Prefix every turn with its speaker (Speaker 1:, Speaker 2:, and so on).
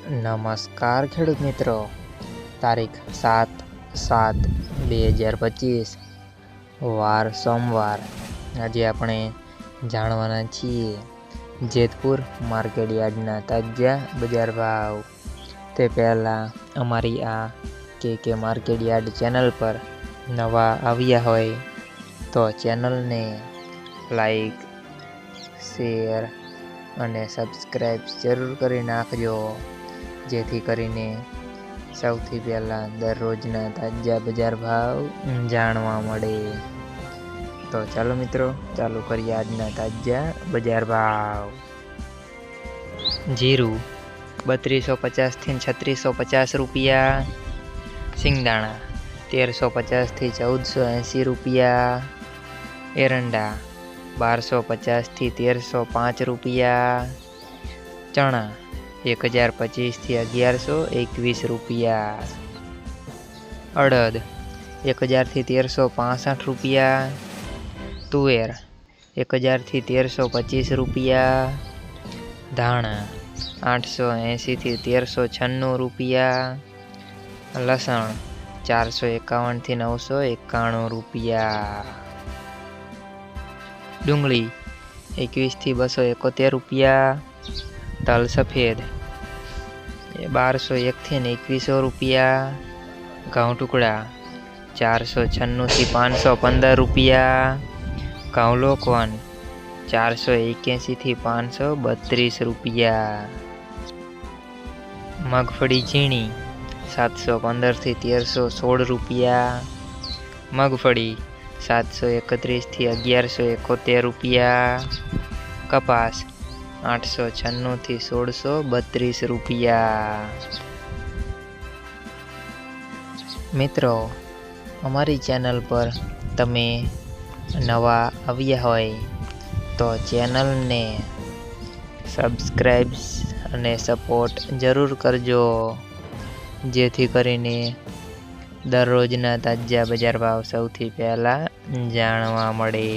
Speaker 1: નમસ્કાર ખેડૂત મિત્રો, તારીખ 7/7/2025 વાર સોમવાર। આજે આપણે જાણવાના છીએ જેતપુર માર્કેટ યાર્ડના તાજા બજાર ભાવ। તે પહેલાં અમારી આ કે માર્કેટ યાર્ડ ચેનલ પર નવા આવ્યા હોય તો ચેનલને લાઈક, શેર અને સબસ્ક્રાઈબ જરૂર કરી નાખજો, જેથી કરીને સૌથી પહેલાં દરરોજના તાજા બજાર ભાવ જાણવા મળે। તો ચાલો મિત્રો, ચાલુ કરીએ આજના તાજા બજાર ભાવ। જીરું 3250 થી 3650 રૂપિયા, સિંગદાણા 1350 થી 1480 રૂપિયા, એરંડા 1250 થી 1305 રૂપિયા, ચણા 1025 થી 1121 રૂપિયા, અડદ 1000 થી 1365 રૂપિયા, તુવેર 1000 થી 1325 રૂપિયા, ધાણા 880 થી 1396 રૂપિયા, લસણ 451 થી 991 રૂપિયા, ડુંગળી 21 થી 271 રૂપિયા, તલ સફેદ 1201 થી 2100 રૂપિયા, ઘઉં ટુકડા 496 થી 515 રૂપિયા, ઘઉં લોકવન 481 થી 532 રૂપિયા, મગફળી ઝીણી 715 થી 1316 રૂપિયા, મગફળી 731 થી 1171 રૂપિયા, કપાસ 896 થી 1632 રૂપિયા। મિત્રો, અમારી ચેનલ પર તમે નવા આવ્યા હોય તો ચેનલને સબસ્ક્રાઈબ અને સપોર્ટ જરૂર કરજો, જેથી કરીને દરરોજના તાજા બજાર ભાવ સૌથી પહેલાં જાણવા મળે।